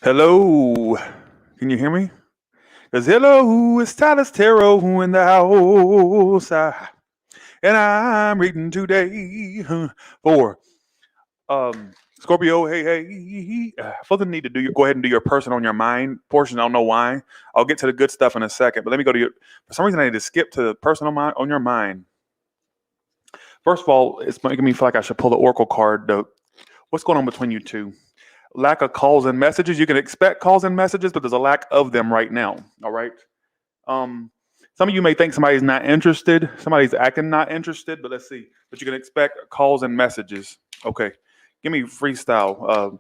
Hello, can you hear me? Cause hello, it's Tyler's Tarot in the house, and I'm reading today for Scorpio. Hey, hey, for the need to go ahead and do your person on your mind portion. I don't know why. I'll get to the good stuff in a second, but let me go to your. For some reason, I need to skip to the person on your mind. First of all, it's making me feel like I should pull the Oracle card. What's going on between you two? Lack of calls and messages. You can expect calls and messages, but there's a lack of them right now. All right. Um, some of you may think somebody's not interested. Somebody's acting not interested, but let's see. But you can expect calls and messages. Okay. Give me freestyle.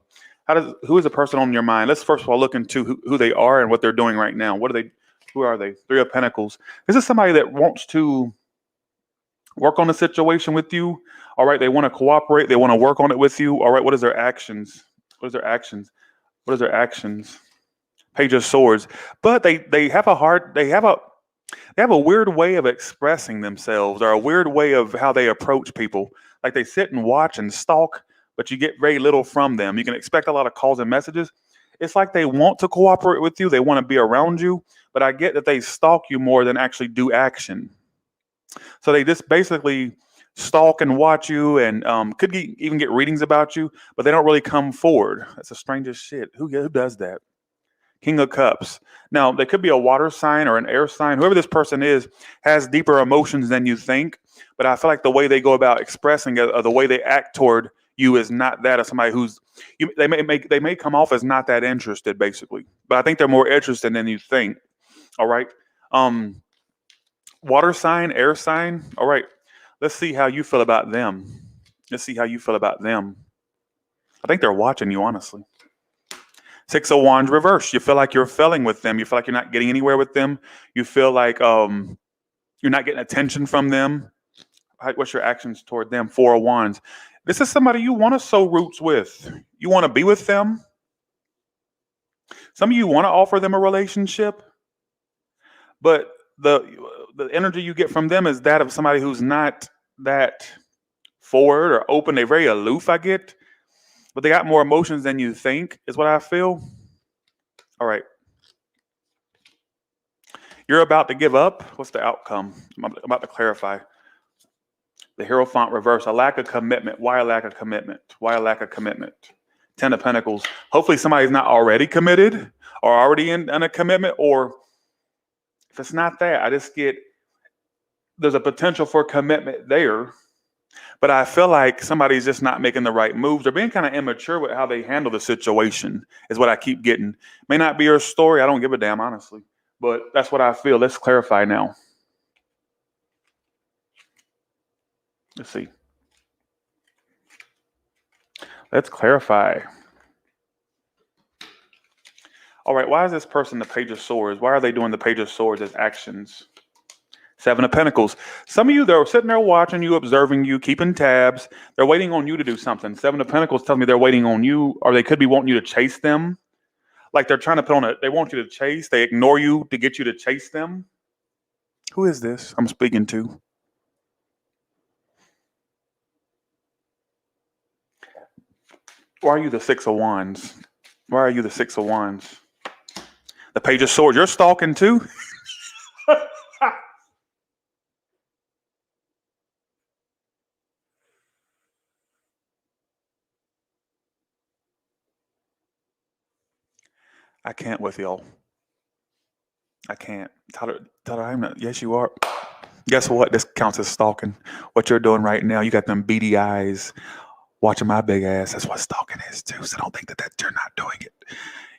Who is the person on your mind? Let's first of all look into who they are and what they're doing right now. Who are they? Three of Pentacles. This is somebody that wants to work on a situation with you. All right. They want to cooperate. They want to work on it with you. All right. What is their actions? What is their actions? What is their actions? Page of Swords. But they have a weird way of expressing themselves, or a weird way of how they approach people. Like they sit and watch and stalk, but you get very little from them. You can expect a lot of calls and messages. It's like they want to cooperate with you, they want to be around you, but I get that they stalk you more than actually do action. So they just basically stalk and watch you, and even get readings about you, but they don't really come forward. That's the strangest shit. Who does that? King of Cups. Now, they could be a water sign or an air sign. Whoever this person is has deeper emotions than you think, but I feel like the way they go about expressing it, or the way they act toward you, is not that of somebody they may come off as not that interested, basically. But I think they're more interested than you think. All right. Um, Water sign, air sign. All right. Let's see how you feel about them. Let's see how you feel about them. I think they're watching you, honestly. Six of Wands reverse. You feel like you're failing with them. You feel like you're not getting anywhere with them. You feel like you're not getting attention from them. What's your actions toward them? Four of Wands. This is somebody you want to sow roots with. You want to be with them. Some of you want to offer them a relationship, but the energy you get from them is that of somebody who's not that forward or open. They're very aloof, I get, but they got more emotions than you think, is what I feel. All right. You're about to give up. What's the outcome? I'm about to clarify. The Hierophant reverse. A lack of commitment. Why a lack of commitment? Why a lack of commitment? Ten of Pentacles. Hopefully somebody's not already committed or already in a commitment, or if it's not that, I just get there's a potential for commitment there, but I feel like somebody's just not making the right moves. They're being kind of immature with how they handle the situation, is what I keep getting. May not be your story. I don't give a damn, honestly, but that's what I feel. Let's clarify now. Let's see. Let's clarify. All right, why is this person the Page of Swords? Why are they doing the Page of Swords as actions? Seven of Pentacles. Some of you, they're sitting there watching you, observing you, keeping tabs. They're waiting on you to do something. Seven of Pentacles tells me they're waiting on you, or they could be wanting you to chase them. Like they're trying to they want you to chase. They ignore you to get you to chase them. Who is this I'm speaking to? Why are you the Six of Wands? Why are you the Six of Wands? The Page of Swords. You're stalking too? I can't with y'all. I can't. Tyler, I'm not. Yes, you are. Guess what? This counts as stalking. What you're doing right now, you got them beady eyes watching my big ass. That's what stalking is too. So don't think that you're not doing it.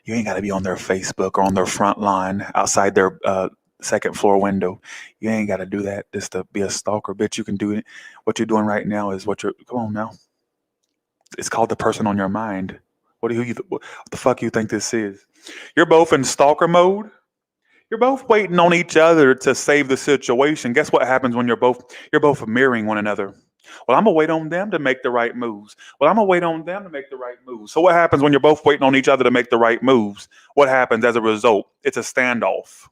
You ain't got to be on their Facebook or on their front line outside their second floor window. You ain't got to do that just to be a stalker, bitch. You can do it. What you're doing right now is come on now. It's called the person on your mind. What the fuck you think this is? You're both in stalker mode. You're both waiting on each other to save the situation. Guess what happens when you're both mirroring one another? Well, I'm gonna wait on them to make the right moves. Well, I'm gonna wait on them to make the right moves. So what happens when you're both waiting on each other to make the right moves? What happens as a result? It's a standoff,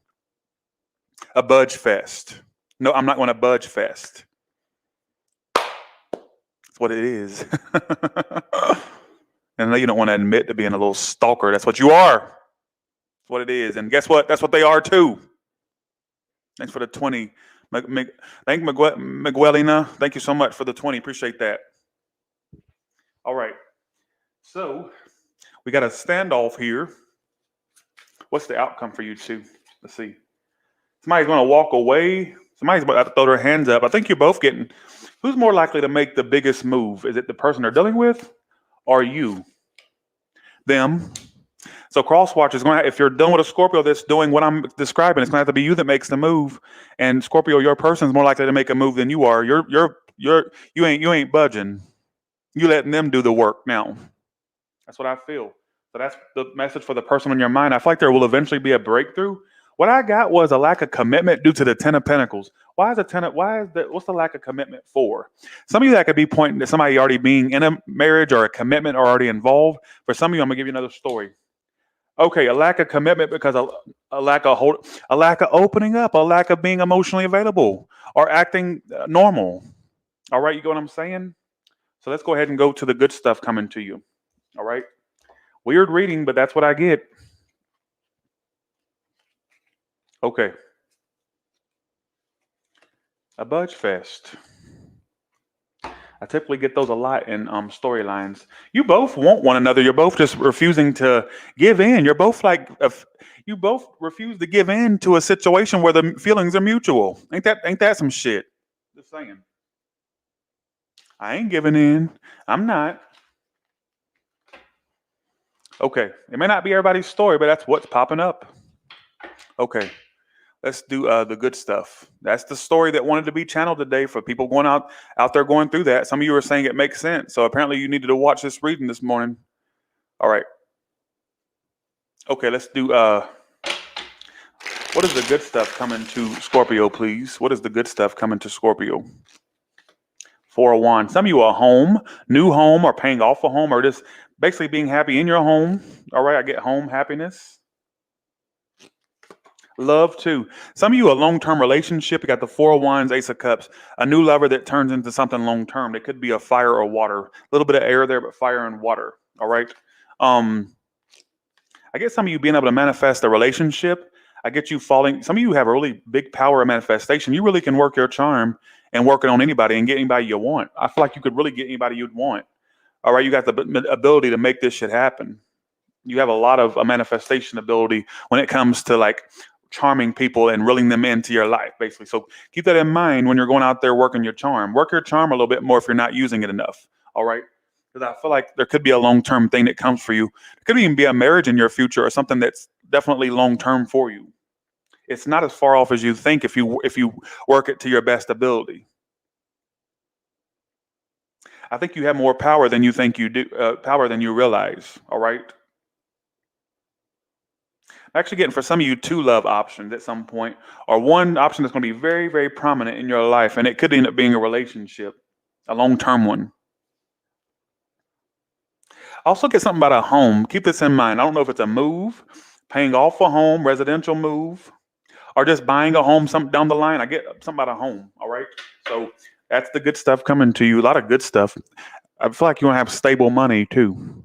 a budge fest. No, I'm not going to budge fest. That's what it is. And you don't want to admit to being a little stalker. That's what you are. That's what it is. And guess what? That's what they are too. Thanks for the 20. Thank Miguelina. Thank you so much for the 20. Appreciate that. All right. So we got a standoff here. What's the outcome for you two? Let's see. Somebody's going to walk away. Somebody's about to throw their hands up. I think you're both getting. Who's more likely to make the biggest move? Is it the person they're dealing with, or you? Them. So crosswatch is going to, if you're dealing with a Scorpio that's doing what I'm describing, it's going to have to be you that makes the move. And Scorpio, your person is more likely to make a move than you are. You ain't budging. You letting them do the work now. That's what I feel. So that's the message for the person on your mind. I feel like there will eventually be a breakthrough. What I got was a lack of commitment due to the Ten of Pentacles. What's the lack of commitment for? Some of you that could be pointing to somebody already being in a marriage or a commitment or already involved. For some of you, I'm gonna give you another story. Okay, a lack of commitment because a lack of opening up, a lack of being emotionally available or acting normal. All right, you get what I'm saying? So let's go ahead and go to the good stuff coming to you. All right. Weird reading, but that's what I get. Okay. A budge fest. I typically get those a lot in storylines. You both want one another. You're both just refusing to give in. You're both like, you both refuse to give in to a situation where the feelings are mutual. Ain't that some shit? Just saying. I ain't giving in. I'm not. Okay. It may not be everybody's story, but that's what's popping up. Okay. Let's do the good stuff. That's the story that wanted to be channeled today for people going out there going through that. Some of you are saying it makes sense. So apparently you needed to watch this reading this morning. All right. Okay, let's do what is the good stuff coming to Scorpio, please? What is the good stuff coming to Scorpio? Four of Wands. Some of you are home, new home, or paying off a home, or just basically being happy in your home. All right, I get home happiness. Love too. Some of you a long-term relationship. You got the Four of Wands, Ace of Cups, a new lover that turns into something long-term. It could be a fire or water. A little bit of air there, but fire and water. All right. I get some of you being able to manifest a relationship. I get you falling. Some of you have a really big power of manifestation. You really can work your charm and work it on anybody and get anybody you want. I feel like you could really get anybody you'd want. All right. You got the ability to make this shit happen. You have a lot of a manifestation ability when it comes to like charming people and reeling them into your life, basically. So keep that in mind when you're going out there working your charm. Work your charm a little bit more if you're not using it enough. All right. Because I feel like there could be a long-term thing that comes for you. It could even be a marriage in your future or something that's definitely long-term for you. It's not as far off as you think if you work it to your best ability. I think you have more power than you think you do, power than you realize. All right. I'm actually getting for some of you two love options at some point, or one option that's going to be very, very prominent in your life, and it could end up being a relationship, a long-term one. Also get something about a home. Keep this in mind. I don't know if it's a move, paying off a home, residential move, or just buying a home some down the line. I get something about a home. All right. So that's the good stuff coming to you. A lot of good stuff. I feel like you want to have stable money too.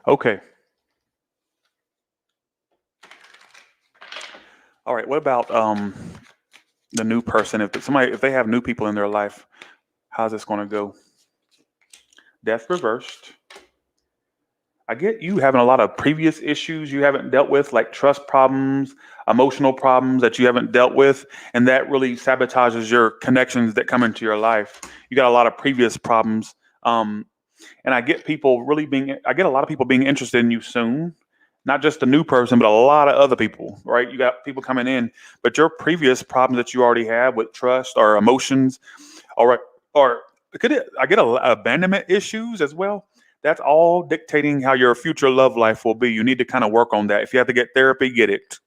Okay. All right. What about the new person? If they have new people in their life, how's this going to go? Death reversed. I get you having a lot of previous issues you haven't dealt with, like trust problems, emotional problems that you haven't dealt with, and that really sabotages your connections that come into your life. You got a lot of previous problems, and I get a lot of people being interested in you soon. Not just a new person, but a lot of other people, right? You got people coming in, but your previous problems that you already have with trust or emotions, or I get abandonment issues as well. That's all dictating how your future love life will be. You need to kind of work on that. If you have to get therapy, get it.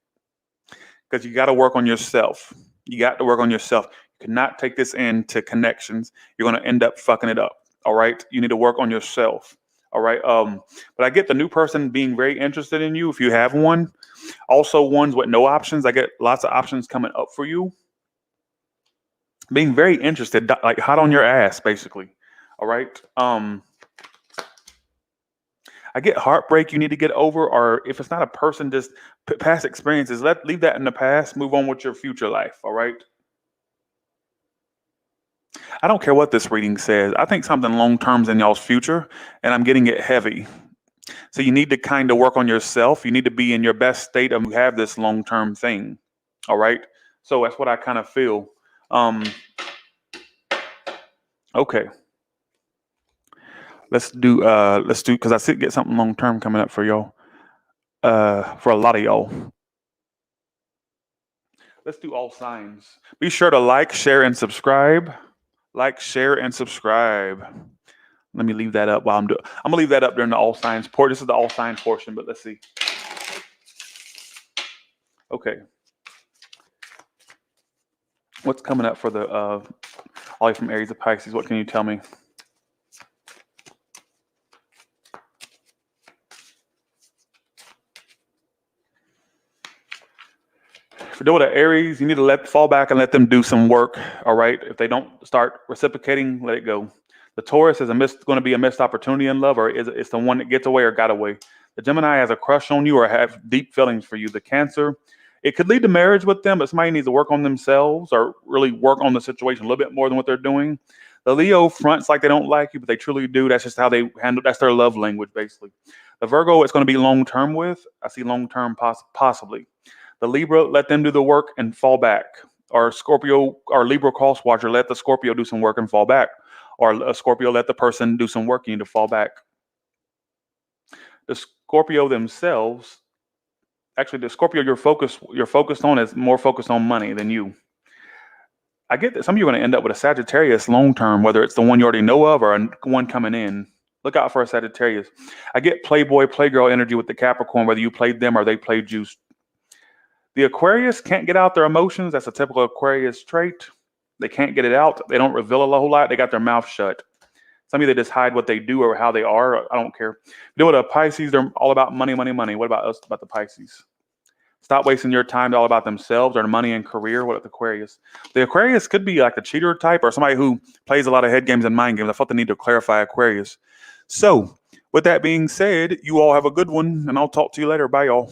Because you got to work on yourself. You got to work on yourself. You cannot take this into connections. You're going to end up fucking it up. All right. You need to work on yourself. All right. But I get the new person being very interested in you if you have one. Also, ones with no options. I get lots of options coming up for you. being very interested, like hot on your ass, basically. All right. I get heartbreak you need to get over, or if it's not a person, just past experiences. Leave that in the past. Move on with your future life. All right. I don't care what this reading says. I think something long term's in y'all's future, and I'm getting it heavy. So you need to kind of work on yourself. You need to be in your best state of have this long term thing. All right. So that's what I kind of feel. Okay. Let's do because I see get something long term coming up for y'all. For a lot of y'all. Let's do all signs. Be sure to like, share, and subscribe. Like, share, and subscribe. Let me leave that up while I'm gonna leave that up during the all signs portion. This is the all sign portion, but let's see. Okay. What's coming up for the all from Aries of Pisces? What can you tell me? If you're dealing with Aries, you need to fall back and let them do some work. All right. If they don't start reciprocating, let it go. The Taurus is going to be a missed opportunity in love, or it's the one that gets away or got away. The Gemini has a crush on you or have deep feelings for you. The Cancer, it could lead to marriage with them, but somebody needs to work on themselves or really work on the situation a little bit more than what they're doing. The Leo fronts like they don't like you, but they truly do. That's just how they handle. That's their love language, basically. The Virgo, it's going to be long term with. I see long term possibly. The Libra, let them do the work and fall back. Or Scorpio or Libra cross watcher, let the Scorpio do some work and fall back. Or a Scorpio, let the person do some work. You need to fall back. The Scorpio themselves, actually, the Scorpio you're focused on is more focused on money than you. I get that some of you are going to end up with a Sagittarius long term, whether it's the one you already know of or one coming in. Look out for a Sagittarius. I get Playboy, Playgirl energy with the Capricorn, whether you played them or they played you. The Aquarius can't get out their emotions. That's a typical Aquarius trait. They can't get it out. They don't reveal a whole lot. They got their mouth shut. Some of you, they just hide what they do or how they are. I don't care. You know what? Pisces, they're all about money, money, money. What about us, about the Pisces? Stop wasting your time all about themselves or money and career. What about the Aquarius? The Aquarius could be like a cheater type or somebody who plays a lot of head games and mind games. I thought they need to clarify Aquarius. So, with that being said, you all have a good one, and I'll talk to you later. Bye, y'all.